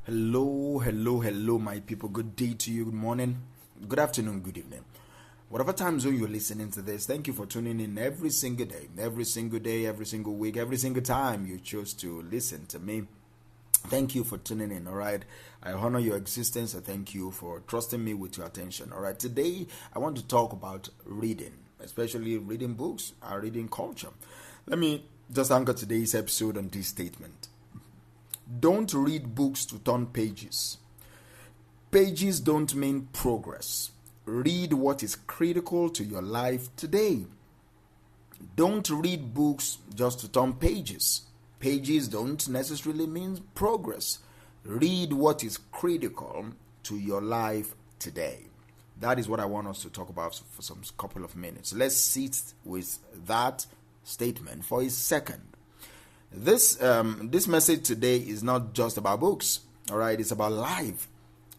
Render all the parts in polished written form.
Hello, my people. Good day to you, good morning, good afternoon, good evening. Whatever time zone you're listening to this, thank you for tuning in every single day, every single week, every single time you choose to listen to me. Thank you for tuning in, all right? I honor your existence. I thank you for trusting me with your attention, all right? Today, I want to talk about reading, especially reading books, our reading culture. Let me just anchor today's episode on this statement. Don't read books to turn pages. Pages don't mean progress. Read what is critical to your life today. Don't read books just to turn pages. Pages don't necessarily mean progress. Read what is critical to your life today. That is what I want us to talk about for some couple of minutes. Let's sit with that statement for a second. This message today is not just about books, all right? It's about life.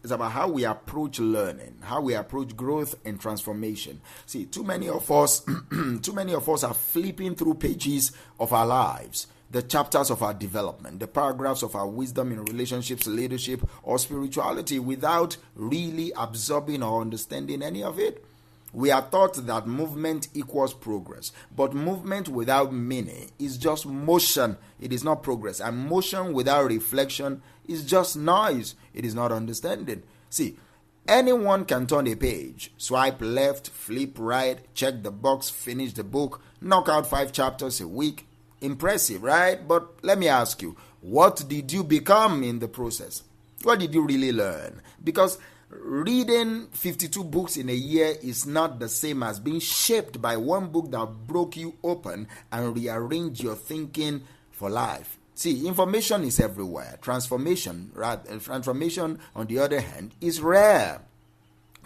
It's about how we approach learning, how we approach growth and transformation. See, too many of us are flipping through pages of our lives, the chapters of our development, the paragraphs of our wisdom in relationships, leadership, or spirituality without really absorbing or understanding any of it. We are taught that movement equals progress, but movement without meaning is just motion. It is not progress. And motion without reflection is just noise. It is not understanding. See, anyone can turn a page, swipe left, flip right, check the box, finish the book, knock out 5 chapters a week. Impressive, right? But let me ask you, what did you become in the process? What did you really learn? Because reading 52 books in a year is not the same as being shaped by one book that broke you open and rearranged your thinking for life. See, information is everywhere. Transformation, on the other hand, is rare.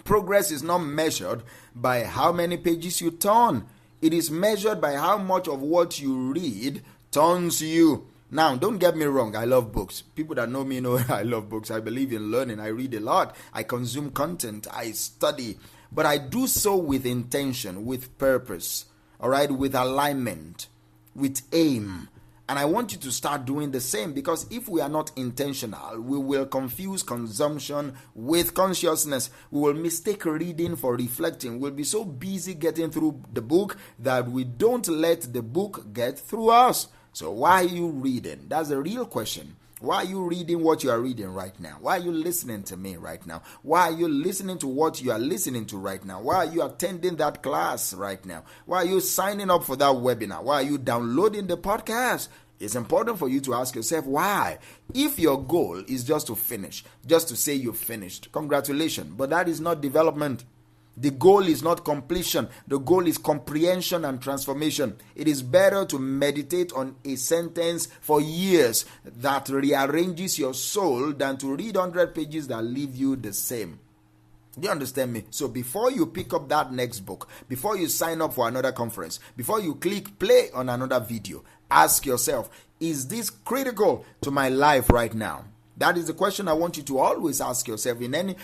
Progress is not measured by how many pages you turn. It is measured by how much of what you read turns you. Now, don't get me wrong, I love books. People that know me know I love books. I believe in learning. I read a lot. I consume content. I study. But I do so with intention, with purpose, all right, with alignment, with aim. And I want you to start doing the same, because if we are not intentional, we will confuse consumption with consciousness. We will mistake reading for reflecting. We'll be so busy getting through the book that we don't let the book get through us. So why are you reading? That's the real question. Why are you reading what you are reading right now? Why are you listening to me right now? Why are you listening to what you are listening to right now? Why are you attending that class right now? Why are you signing up for that webinar? Why are you downloading the podcast? It's important for you to ask yourself why. If your goal is just to finish, just to say you finished, congratulations. But that is not development. The goal is not completion. The goal is comprehension and transformation. It is better to meditate on a sentence for years that rearranges your soul than to read 100 pages that leave you the same. Do you understand me? So before you pick up that next book, before you sign up for another conference, before you click play on another video, ask yourself, is this critical to my life right now? That is the question I want you to always ask yourself in any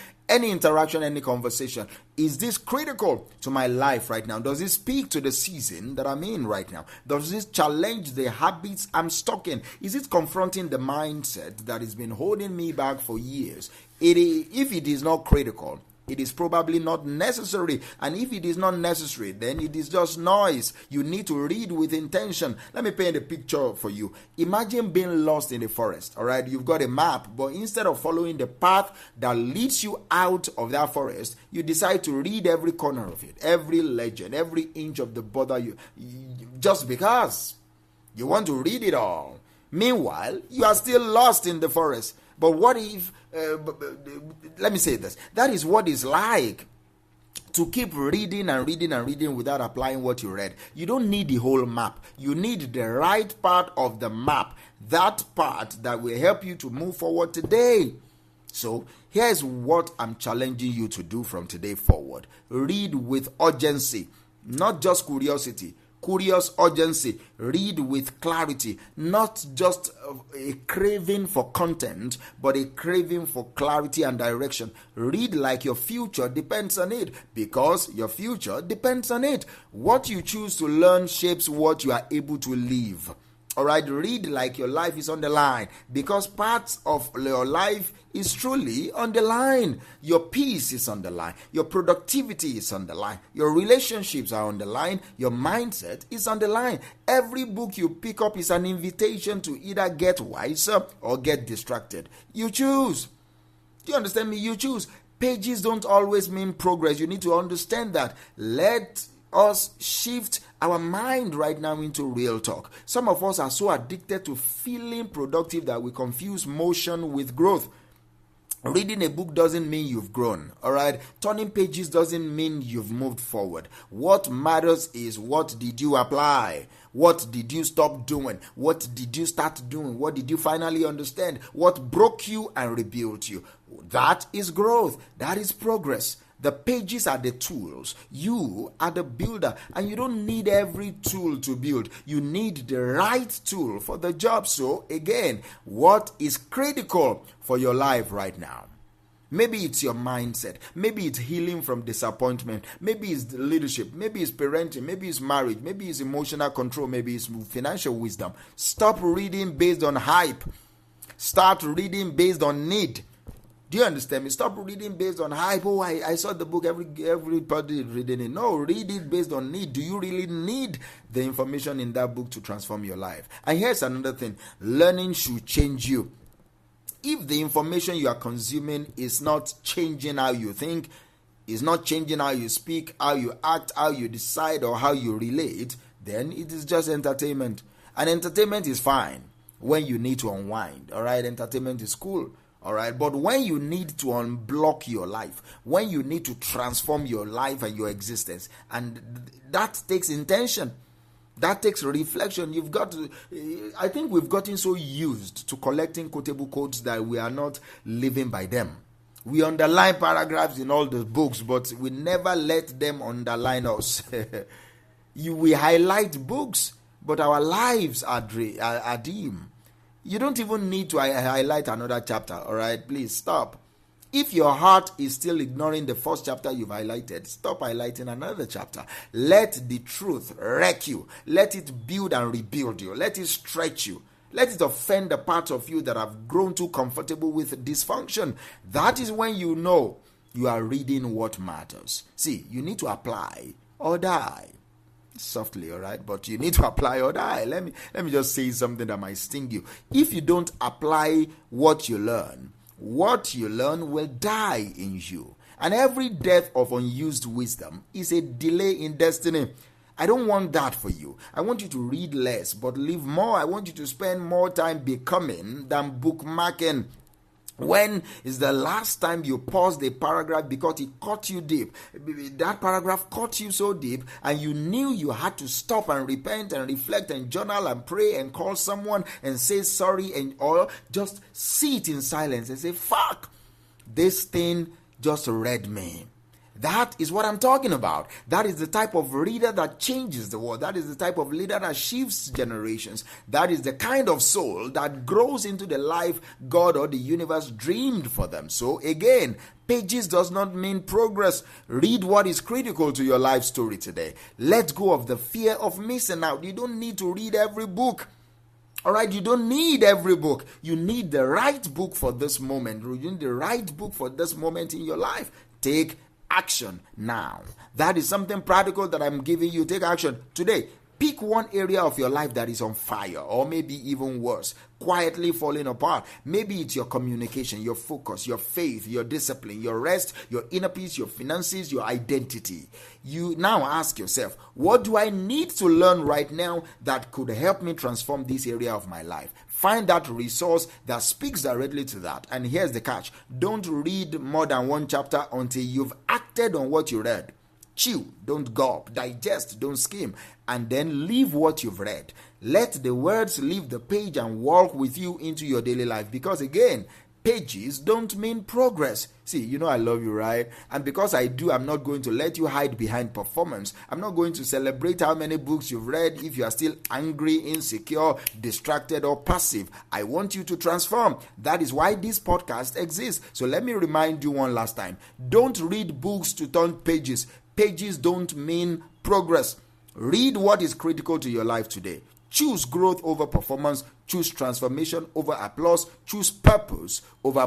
interaction, any conversation. Is this critical to my life right now? Does it speak to the season that I'm in right now? Does this challenge the habits I'm stuck in? Is it confronting the mindset that has been holding me back for years? If it is not critical, it is probably not necessary. And if it is not necessary, then it is just noise. You need to read with intention. Let me paint a picture for you. Imagine being lost in the forest, all right? You've got a map, but instead of following the path that leads you out of that forest, you decide to read every corner of it, every legend, every inch of the border, just because you want to read it all. Meanwhile, you are still lost in the forest. But what if, let me say this, that is what it's like to keep reading and reading and reading without applying what you read. You don't need the whole map. You need the right part of the map, that part that will help you to move forward today. So here's what I'm challenging you to do from today forward. Read with urgency, not just curiosity. Curious urgency. Read with clarity, not just a craving for content, but a craving for clarity and direction. Read like your future depends on it, because your future depends on it. What you choose to learn shapes what you are able to live. All right, read like your life is on the line, because parts of your life is truly on the line. Your peace is on the line. Your productivity is on the line. Your relationships are on the line. Your mindset is on the line. Every book you pick up is an invitation to either get wiser or get distracted. You choose. Do you understand me? You choose. Pages don't always mean progress. You need to understand that. Let us shift our mind right now into real talk. Some of us are so addicted to feeling productive that we confuse motion with growth. Reading a book doesn't mean you've grown, all right? Turning pages doesn't mean you've moved forward. What matters is, what did you apply? What did you stop doing? What did you start doing? What did you finally understand? What broke you and rebuilt you? That is growth. That is progress. The pages are the tools. You are the builder, and you don't need every tool to build. You need the right tool for the job. So again, what is critical for your life right now? Maybe it's your mindset. Maybe it's healing from disappointment. Maybe it's leadership. Maybe it's parenting. Maybe it's marriage. Maybe it's emotional control. Maybe it's financial wisdom. Stop reading based on hype. Start reading based on need. Do you understand me? Stop reading based on hype. Oh, I saw the book, everybody is reading it. No, read it based on need. Do you really need the information in that book to transform your life? And here's another thing. Learning should change you. If the information you are consuming is not changing how you think, is not changing how you speak, how you act, how you decide, or how you relate, then it is just entertainment. And entertainment is fine when you need to unwind. All right, entertainment is cool. All right, but when you need to unblock your life, when you need to transform your life and your existence, and that takes intention, that takes reflection. You've got to, I think we've gotten so used to collecting quotable quotes that we are not living by them. We underline paragraphs in all the books, but we never let them underline us. We highlight books, but our lives are dim. You don't even need to highlight another chapter, all right? Please stop. If your heart is still ignoring the first chapter you've highlighted, stop highlighting another chapter. Let the truth wreck you. Let it build and rebuild you. Let it stretch you. Let it offend the parts of you that have grown too comfortable with dysfunction. That is when you know you are reading what matters. See, you need to apply or die. Softly, all right, but you need to apply or die. Let me just say something that might sting you. If you don't apply what you learn will die in you. And every death of unused wisdom is a delay in destiny. I don't want that for you. I want you to read less but live more. I want you to spend more time becoming than bookmarking. When is the last time you paused a paragraph because it caught you deep? That paragraph caught you so deep and you knew you had to stop and repent and reflect and journal and pray and call someone and say sorry, and or just sit in silence and say, fuck, this thing just read me. That is what I'm talking about. That is the type of reader that changes the world. That is the type of leader that shifts generations. That is the kind of soul that grows into the life God or the universe dreamed for them. So again, pages does not mean progress. Read what is critical to your life story today. Let go of the fear of missing out. You don't need to read every book. All right, you don't need every book. You need the right book for this moment. You need the right book for this moment in your life. Take action now. That is something practical that I'm giving you. Take action today. Pick one area of your life that is on fire, or maybe even worse, quietly falling apart. Maybe it's your communication, your focus, your faith, your discipline, your rest, your inner peace, your finances, your identity. You now ask yourself, what do I need to learn right now that could help me transform this area of my life? Find that resource that speaks directly to that. And here's the catch. Don't read more than one chapter until you've acted on what you read. Chew, don't gulp. Digest, don't skim. And then leave what you've read. Let the words leave the page and walk with you into your daily life. Because again, pages don't mean progress. See, you know I love you, right? And because I do, I'm not going to let you hide behind performance. I'm not going to celebrate how many books you've read if you are still angry, insecure, distracted, or passive. I want you to transform. That is why this podcast exists. So let me remind you one last time. Don't read books to turn pages. Pages don't mean progress. Read what is critical to your life today. Choose growth over performance. Choose transformation over applause. Choose purpose over